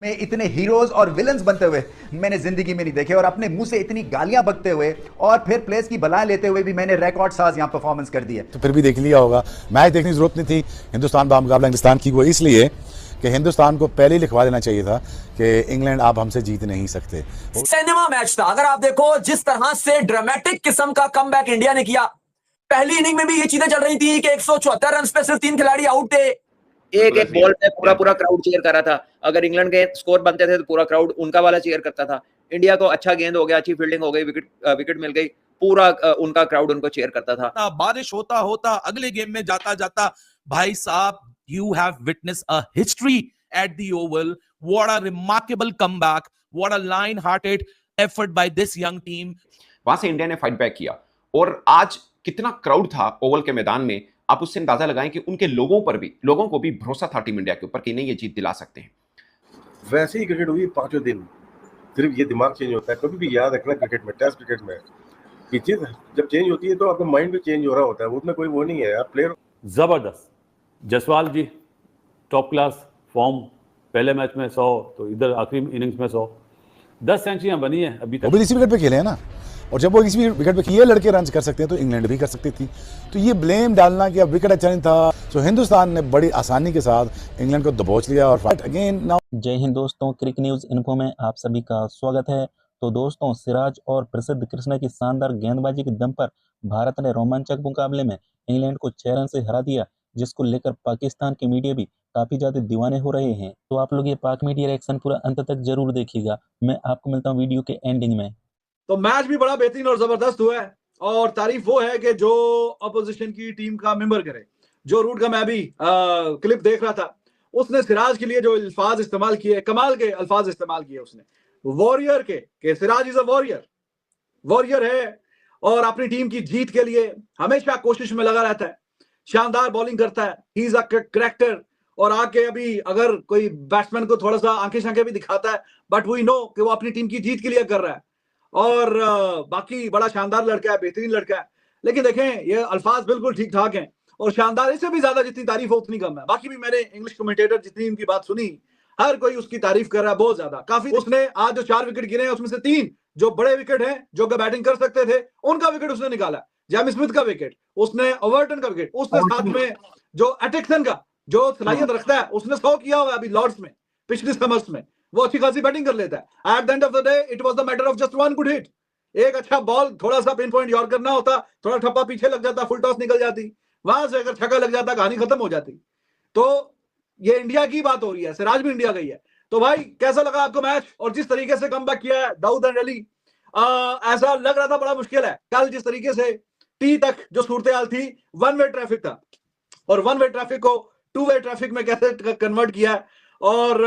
में इतने हीरोज और विलन्स बनते हुए मैंने जिंदगी में नहीं देखे, और अपने मुंह से इतनी गालियां बकते हुए और फिर प्लेस की बलाएं लेते हुए भी मैंने रिकॉर्ड साज यहां परफॉर्मेंस कर दी है। तो फिर भी देख लिया होगा, मैच देखने की जरूरत नहीं थी। हिंदुस्तान बामुकाबला इंग्लिस्तान की, वो इसलिए कि हिंदुस्तान को पहले ही लिखवा देना चाहिए था कि इंग्लैंड आप हमसे जीत नहीं सकते। सिनेमा मैच था। अगर आप देखो जिस तरह से ड्रामेटिक किस्म का कमबैक इंडिया ने किया, पहली इनिंग में भी ये चीजें चल रही थी कि 174 रन पे सिर्फ 3 खिलाड़ी आउट थे। एक एक बॉल पे पूरा क्राउड चीयर कर रहा था। अगर इंग्लैंड के स्कोर बनते थे तो पूरा क्राउड उनका वाला चीयर करता था। इंडिया को अच्छा गेंद हो गया, अच्छी फील्डिंग हो गई, विकेट मिल गई, पूरा उनका क्राउड उनको चीयर करता था। बारिश होता होता अगले गेम में जाता जाता, भाई साहब, you have witness a history at the Oval. What a remarkable comeback, what a line hearted effort by this young team. वहां से इंडिया ने फाइट बैक किया और आज कितना क्राउड था ओवल के मैदान में, आप उससे अंदाजा लगाएं कि उनके लोगों को भी भरोसा था टीम इंडिया के ऊपर कि नहीं, ये जीत दिला सकते हैं। वैसे ही क्रिकेट हुई पांचों दिन, सिर्फ ये दिमाग चेंज होता है। कभी भी याद रखना, क्रिकेट में, टेस्ट क्रिकेट में पिचेस जब चेंज होती है तो आपका माइंड भी चेंज हो रहा होता है। उसमें कोई वो नहीं है, आप प्लेयर जबरदस्त। जसवाल जी टॉप क्लास फॉर्म, पहले मैच में 100, तो इधर आखिरी इनिंग्स में 100, 10 सेंचुरियां बनी है अभी तक। वो भी इसी विकेट पे खेले हैं ना, और जब वो इसी विकेट पे ये लड़के रन कर सकते हैं तो इंग्लैंड भी कर सकती थी। तो ये ब्लेम डालना कि अब विकेट अच्छा नहीं था, तो हिंदुस्तान ने बड़ी आसानी के साथ इंग्लैंड को दबोच लिया और फाइट अगेन नाउ। जय हिंद दोस्तों, क्रिक न्यूज इन्फो में आप सभी का स्वागत है। तो दोस्तों, सिराज और प्रसिद्ध कृष्णा की शानदार गेंदबाजी के दम पर भारत ने रोमांचक मुकाबले में इंग्लैंड को 6 रन से हरा दिया, जिसको लेकर पाकिस्तान के मीडिया भी काफी ज्यादा दीवाने हो रहे हैं। तो आप लोग ये पाक मीडिया रिएक्शन पूरा अंत तक जरूर देखिएगा। मैं आपको मिलता हूँ वीडियो के एंडिंग में। तो मैच भी बड़ा बेहतरीन और जबरदस्त हुआ है, और तारीफ वो है कि जो अपोजिशन की टीम का मेंबर करे। जो रूट का मैं भी क्लिप देख रहा था, उसने सिराज के लिए जो अल्फाज इस्तेमाल किए, कमाल के अल्फाज इस्तेमाल किए उसने, वॉरियर के सिराज इज अ वॉरियर है, और अपनी टीम की जीत के लिए हमेशा कोशिश में लगा रहता है। शानदार बॉलिंग करता है, ही इज अ करैक्टर। और आके अभी अगर कोई बैट्समैन को थोड़ा सा आंखें शांखें भी दिखाता है, बट वी नो कि वो अपनी टीम की जीत के लिए कर रहा है। और बाकी बड़ा शानदार लड़का है, बेहतरीन लड़का है। लेकिन देखें, ये अल्फाज बिल्कुल ठीक ठाक हैं, और शानदार इससे भी ज्यादा जितनी तारीफ हो उतनी कम है। बाकी भी मैंने इंग्लिश कमेंटेटर जितनी उनकी बात सुनी, हर कोई उसकी तारीफ कर रहा है बहुत ज्यादा, काफी। उसने आज जो 4 विकेट गिरे हैं उसमें से 3 जो बड़े विकेट हैं, जो बैटिंग कर सकते थे, उनका विकेट उसने निकाला। जेम्स स्मिथ का विकेट उसने, ओवर्टन का विकेट उसने, साथ में जो एटिक्सन का जो सलाहियत रखता है उसने 100 किया हुआ है अभी लॉर्ड्स में, पिछले समर्स में। वो अच्छी खासी बैटिंग कर लेता है। At the end of the day it was the matter of just 1 good hit. एक अच्छा बॉल, थोड़ा सा पिन पॉइंट यॉर्कर करना होता, थोड़ा ठप्पा पीछे लग जाता, फुल टॉस निकल जाती, वहां से अगर छक्का लग जाता कहानी खत्म हो जाती। तो ये इंडिया की बात हो रही है, सिराज भी इंडिया गई है। तो भाई कैसा लगा आपको मैच, और जिस तरीके से कमबैक किया है दाऊद एंड अली, ऐसा लग रहा था बड़ा मुश्किल है। कल जिस तरीके से टी तक जो सूरत हाल थी, 1 वे ट्रैफिक था, और 1 वे ट्रैफिक को 2 वे ट्रैफिक में कैसे कन्वर्ट किया है। और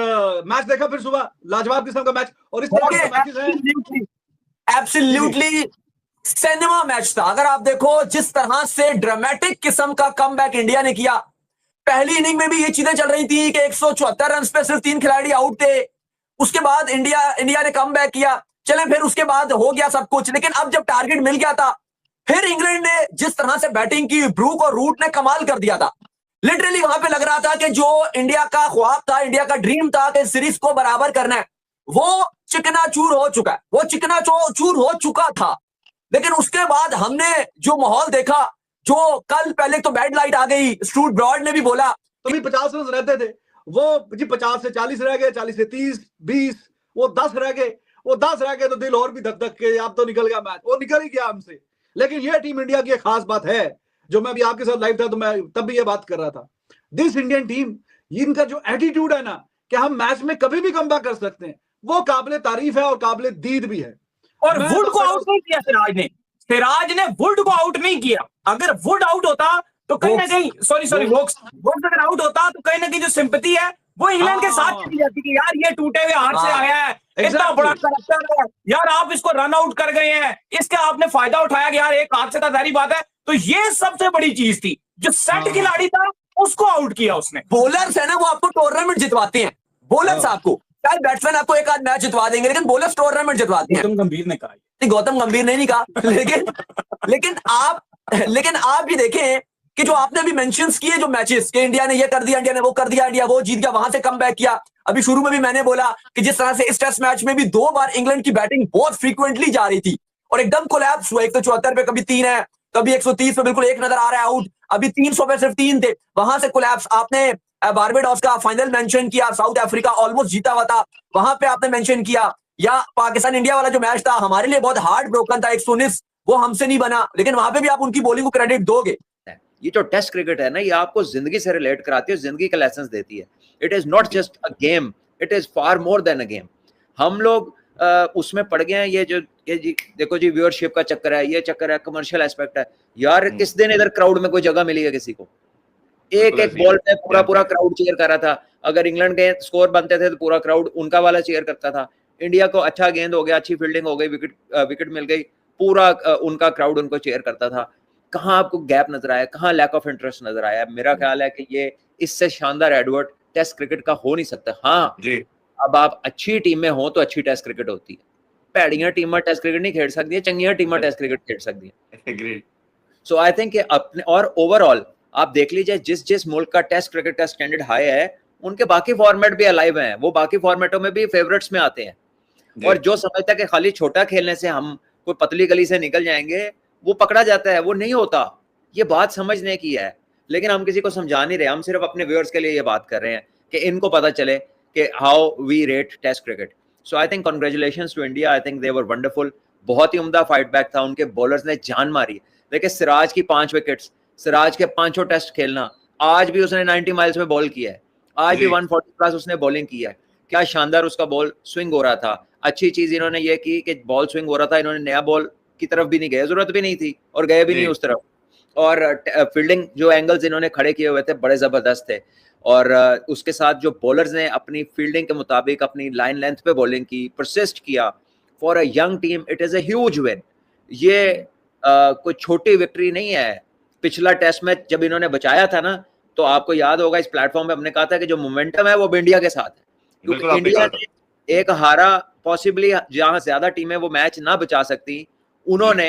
मैच देखा फिर सुबह, लाजवाब किस्म का मैच। और इस तरह के मैचेस हैं, एब्सोल्युटली सिनेमा मैच था। अगर आप देखो जिस तरह से ड्रामेटिक किस्म का कमबैक इंडिया ने किया, पहली इनिंग में भी ये चीजें चल रही थी कि 174 रन पे सिर्फ 3 खिलाड़ी आउट थे। उसके बाद इंडिया ने कमबैक किया, चले फिर उसके बाद हो गया सब कुछ। लेकिन अब जब टारगेट मिल गया था, फिर इंग्लैंड ने जिस तरह से बैटिंग की, ब्रूक और रूट ने कमाल कर दिया था। लिटरली वहां पे लग रहा था कि जो इंडिया का ख्वाब था, इंडिया का ड्रीम था कि सीरीज को बराबर करना है, वो चिकनाचूर हो चुका है, वो चिकनाचूर हो चुका था। लेकिन उसके बाद हमने जो माहौल देखा, जो कल पहले तो बैड लाइट आ गई, स्टूअर्ट ब्रॉड ने भी बोला तो भी 50 रन रहते थे, वो जी 50 से 40 रह गए, 40 से 30, 20, वो 10 रह गए, वो 10 रह गए तो दिल और भी धक धक के, अब तो निकल गया मैच, वो निकल ही गया हमसे। लेकिन ये टीम इंडिया की एक खास बात है, जो मैं भी आपके साथ लाइव था तो मैं तब भी ये बात कर रहा था, दिस इंडियन टीम, इनका जो एटीट्यूड है ना कि हम मैच में कभी भी कमबैक कर सकते हैं, वो काबिले तारीफ है और काबिले दीद भी है। और वुड को आउट नहीं किया सिराज ने वुड को आउट नहीं किया। अगर वुड आउट होता तो कहीं ना कहीं, सॉरी वोक्स अगर आउट होता तो कहीं ना कहीं जो सिंपैथी है वो इंग्लैंड के साथ चली जाती कि यार ये टूटे हुए हाथ से आया है, इतना बड़ा करैक्टर है यार, आप इसको रन आउट कर गए हैं, इसका आपने फायदा उठाया कि यार एक हाथ से, जाहिर बात है। तो ये सबसे बड़ी चीज थी, जो सेट खिलाड़ी था उसको आउट किया उसने। बॉलर्स है ना, वो आपको टूर्नामेंट जितवाते हैं। बॉलर्स आपको, शायद बैट्समैन आपको एक आध मैच जितवा देंगे, लेकिन बॉलर्स टूर्नामेंट जितवाते हैं। गौतम गंभीर ने कहा, गौतम गंभीर ने नहीं कहा, लेकिन आप भी देखें कि जो आपने अभी मेंशंस किए जो मैचेस कि इंडिया ने ये कर दिया, इंडिया ने वो कर दिया, इंडिया वो जीत गया, वहां से कमबैक किया। अभी शुरू में भी मैंने बोला कि जिस तरह से इस टेस्ट मैच में भी 2 बार इंग्लैंड की बैटिंग बहुत फ्रीक्वेंटली जा रही थी और एकदम कोलैप्स हुआ। 174 पे कभी 3 है, कभी 130 पे बिल्कुल 1 नजर आ रहा है आउट, अभी 300 पे सिर्फ 3 थे, वहां से कोलैप्स। आपने बारबाडोस का फाइनल मेंशन किया, साउथ अफ्रीका ऑलमोस्ट जीता हुआ था, वहां पे आपने मेंशन किया, या पाकिस्तान इंडिया वाला जो मैच था हमारे लिए बहुत हार्ड ब्रोकन था, 119 वो हमसे नहीं बना, लेकिन वहां पे भी आप उनकी बॉलिंग को क्रेडिट दोगे। ये जो टेस्ट क्रिकेट है ना, ये आपको जिंदगी से रिलेट कराती है, जिंदगी का लेसन देती है। It is not just a game, it is far more than a game. हम लोग उसमें पड़ गए हैं, ये जी देखो जी व्यूअरशिप का चक्कर है, ये चक्कर है, कमर्शियल एस्पेक्ट है यार। किस दिन इधर क्राउड में कोई जगह मिली है किसी को? एक बॉल पे पूरा क्राउड चीयर कर रहा था। अगर इंग्लैंड के स्कोर बनते थे तो पूरा क्राउड उनका वाला चीयर करता था। इंडिया को अच्छा गेंद हो गया, अच्छी फील्डिंग हो गई, विकेट मिल गई, पूरा उनका क्राउड उनको चीयर करता था। कहाँ आपको गैप नजर आया, कहाँ लैक ऑफ इंटरेस्ट नजर आया? मेरा ख्याल है कि ये इससे शानदार एडवर्ट टेस्ट क्रिकेट का हो नहीं सकता। हाँ जी, अब आप अच्छी टीम में हो तो अच्छी टेस्ट क्रिकेट होती है। भैड़ियां टीम टेस्ट क्रिकेट नहीं खेल सकती है, चंगियां टीम टेस्ट क्रिकेट खेल सकती है। सो आई थिंक अपने और ओवरऑल आप देख लीजिए, जिस मुल्क का टेस्ट क्रिकेट का स्टैंडर्ड हाई है, उनके बाकी फॉर्मेट भी अलाइव हैं, वो बाकी फॉर्मेटों में भी फेवरेट्स में आते हैं। और जो समझता है कि खाली छोटा खेलने से हम कोई पतली गली से निकल जाएंगे, वो पकड़ा जाता है, वो नहीं होता। ये बात समझने की है, लेकिन हम किसी को समझा नहीं रहे। हम सिर्फ अपने व्यूअर्स के लिए ये बात कर रहे हैं कि इनको पता चले कि how we rate test cricket. So I think congratulations to India, I think they were wonderful. बहुत ही उम्दा फाइट बैक था, उनके बॉलर्स ने जान मारी। देखिए सिराज की 5 विकेट्स, सिराज के 5 टेस्ट खेलना, आज भी उसने 90 माइल्स में बॉल किया है, आज भी 140 प्लस उसने बॉलिंग की है। क्या शानदार उसका बॉल स्विंग हो रहा था। अच्छी चीज इन्होंने ये की कि बॉल स्विंग हो रहा था, इन्होंने नया बॉल की तरफ भी नहीं गए, जरूरत भी नहीं थी और गए भी नहीं उस तरफ। और फील्डिंग जो एंगल्स इन्होंने खड़े किए हुए थे बड़े जबरदस्त थे। और उसके साथ जो बॉलर्स ने अपनी फील्डिंग के मुताबिक अपनी लाइन लेंथ पे बॉलिंग की, परसिस्ट किया, for a young team it is a huge win. ये कोई छोटी विक्ट्री नहीं है। पिछला टेस्ट मैच जब इन्होंने बचाया था ना, तो आपको याद होगा इस प्लेटफॉर्म पे हमने कहा था कि जो मोमेंटम है वो इंडिया के साथ है, क्योंकि इंडिया ने एक हारा, पॉसिबली जहां ज्यादा टीमें वो मैच ना बचा सकती, उन्होंने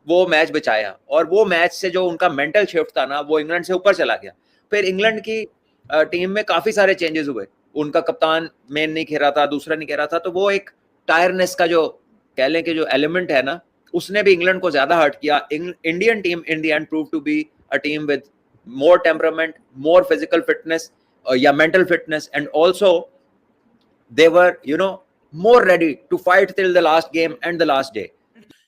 वो मैच बचाया। और वो मैच से जो उनका मेंटल शिफ्ट था ना, वो इंग्लैंड से ऊपर चला गया। फिर इंग्लैंड की टीम में काफी सारे चेंजेस हुए, उनका कप्तान मेन नहीं खेल रहा था, दूसरा नहीं खेल रहा था, तो वो एक टायरनेस का जो कह लें कि जो एलिमेंट है ना, उसने भी इंग्लैंड को ज्यादा हर्ट किया। Indian team in the end prove to be a team with more temperament, more physical fitness, mental fitness, and also they were, more ready to fight till the last game and the last day.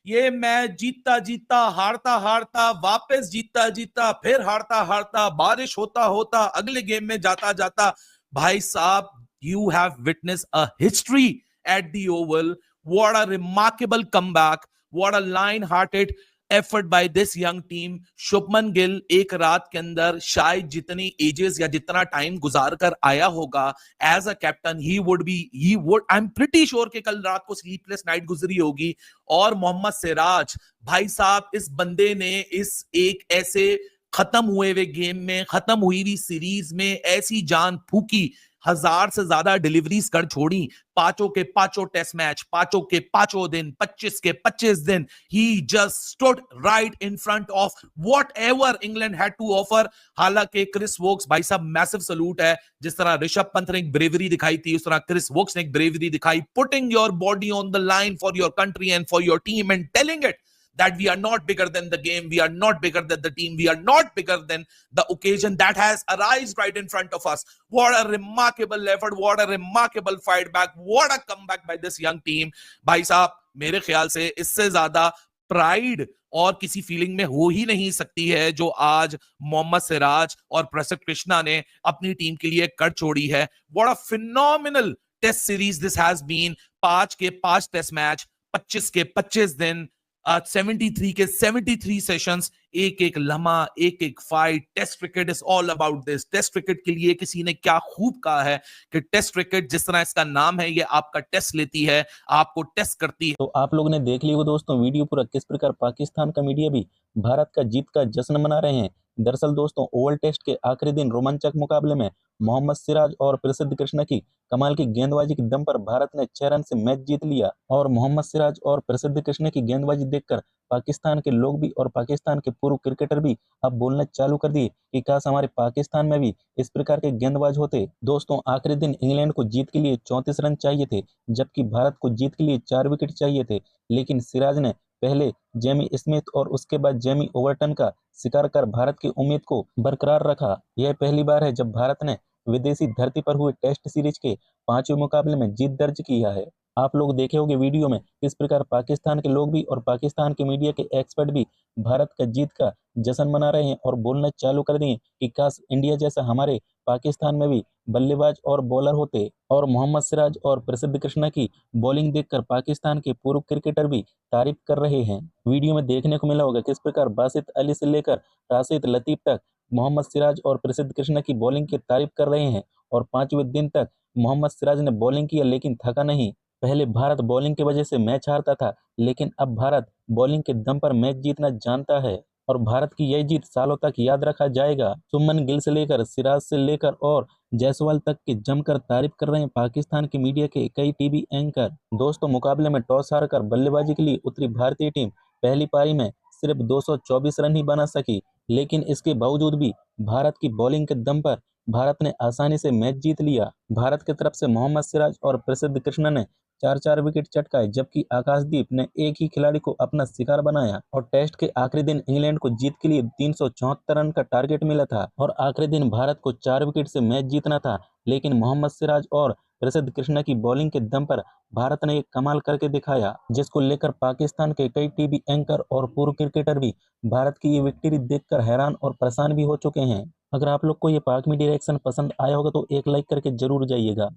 ये match जीतता जीतता, हारता हारता, वापस जीतता जीतता, फिर हारता हारता, बारिश होता होता, अगले गेम में जाता जाता, भाई साहब, you have witnessed a history at the Oval. What a remarkable comeback, what a line-hearted effort by this young team. Shubman Gill एक रात के अंदर शायद जितनी एजेस या जितना टाइम गुजार कर आया होगा as a captain, he would I am pretty sure कि कल रात को स्लीपलेस नाइट गुजरी होगी। और मोहम्मद सिराज भाई साहब, इस बंदे ने इस एक ऐसे खत्म हुए हुए गेम में, खत्म हुई हुई सीरीज में ऐसी जान फूकी, 1000 से ज्यादा डिलीवरीज कर छोड़ी, 5 के 5 टेस्ट मैच, 5 के 5 दिन, 25 के 25 दिन, he just stood right in front of whatever England had to offer। हालांकि क्रिस वोक्स भाई साहब मैसिव सलूट है, जिस तरह ऋषभ पंत ने एक ब्रेवरी दिखाई थी, उस तरह क्रिस वोक्स ने एक ब्रेवरी दिखाई, putting your body on the line for your country and for your team and telling it that we are not bigger than the game, we are not bigger than the team, we are not bigger than the occasion that has arisen right in front of us. What a remarkable effort, what a remarkable fight back, what a comeback by this young team. भाई साहब, मेरे ख्याल से इससे ज्यादा pride और किसी feeling में हो ही नहीं सकती है जो आज मोहम्मद सिराज और प्रसिद्ध कृष्णा ने अपनी टीम के लिए कर छोड़ी है। What a phenomenal test series this has been। 5 के 5 टेस्ट मैच, 25 के 25 दिन, 73 के 73 सेशंस, एक एक लम्हा, एक एक fight. Test cricket is all about this. Test cricket के लिए किसी ने क्या खूब कहा है कि टेस्ट क्रिकेट, जिस तरह इसका नाम है, ये आपका टेस्ट लेती है, आपको टेस्ट करती है। तो आप लोगों ने देख लिया दोस्तों वीडियो पूरा, किस प्रकार पाकिस्तान का मीडिया भी भारत का जीत का जश्न मना रहे हैं। दरअसल दोस्तों ओवल टेस्ट के आखिरी दिन रोमांचक मुकाबले में मोहम्मद सिराज और प्रसिद्ध कृष्णा की कमाल की गेंदबाजी के दम पर भारत ने 6 रन से मैच जीत लिया। और मोहम्मद सिराज और प्रसिद्ध कृष्णा की गेंदबाजी देखकर पाकिस्तान के लोग भी और पाकिस्तान के पूर्व क्रिकेटर भी अब बोलना चालू कर दिए कि काश हमारे पाकिस्तान में भी इस प्रकार के गेंदबाज होते। दोस्तों आखिरी दिन इंग्लैंड को जीत के लिए 34 रन चाहिए थे, जबकि भारत को जीत के लिए 4 विकेट चाहिए थे, लेकिन सिराज ने पहले जेमी स्मिथ और उसके बाद जेमी ओवरटन का शिकार कर भारत की उम्मीद को बरकरार रखा। यह पहली बार है जब भारत ने विदेशी धरती पर हुए टेस्ट सीरीज के 5वें मुकाबले में जीत दर्ज किया है। आप लोग देखे होंगे वीडियो में किस प्रकार पाकिस्तान के लोग भी और पाकिस्तान के मीडिया के एक्सपर्ट भी भारत का जीत का जश्न मना रहे हैं और बोलना चालू कर दिए कि काश इंडिया जैसा हमारे पाकिस्तान में भी बल्लेबाज और बॉलर होते। और मोहम्मद सिराज और प्रसिद्ध कृष्णा की बॉलिंग देखकर पाकिस्तान के पूर्व क्रिकेटर भी तारीफ कर रहे हैं। वीडियो में देखने को मिला होगा किस प्रकार बासित अली से लेकर राशिद लतीफ तक मोहम्मद सिराज और प्रसिद्ध कृष्णा की बॉलिंग की तारीफ कर रहे हैं। और 5वें दिन तक मोहम्मद सिराज ने बॉलिंग किया लेकिन थका नहीं। पहले भारत बॉलिंग की वजह से मैच हारता था, लेकिन अब भारत बॉलिंग के दम पर मैच जीतना जानता है और भारत की यह जीत सालों तक याद रखा जाएगा। सुमन गिल से लेकर सिराज से लेकर और जायसवाल तक की जमकर तारीफ कर रहे हैं पाकिस्तान की मीडिया के कई टीवी एंकर। दोस्तों मुकाबले में टॉस हारकर बल्लेबाजी के लिए उतरी भारतीय टीम पहली पारी में सिर्फ 224 रन ही बना सकी, लेकिन इसके बावजूद भी भारत की बॉलिंग के दम पर भारत ने आसानी से मैच जीत लिया। भारत की तरफ से मोहम्मद सिराज और प्रसिद्ध कृष्णा ने 4-4 विकेट चटकाए, जबकि आकाशदीप ने एक ही खिलाड़ी को अपना शिकार बनाया। और टेस्ट के आखिरी दिन इंग्लैंड को जीत के लिए 374 रन का टारगेट मिला था और आखिरी दिन भारत को 4 विकेट से मैच जीतना था, लेकिन मोहम्मद सिराज और प्रसिद्ध कृष्णा की बॉलिंग के दम पर भारत ने एक कमाल करके दिखाया, जिसको लेकर पाकिस्तान के कई टीवी एंकर और पूर्व क्रिकेटर भी भारत की ये विक्ट्री देखकर हैरान और परेशान भी हो चुके हैं। अगर आप लोग को ये पाक मीडिया रिएक्शन पसंद आया होगा तो एक लाइक करके जरूर जाइएगा।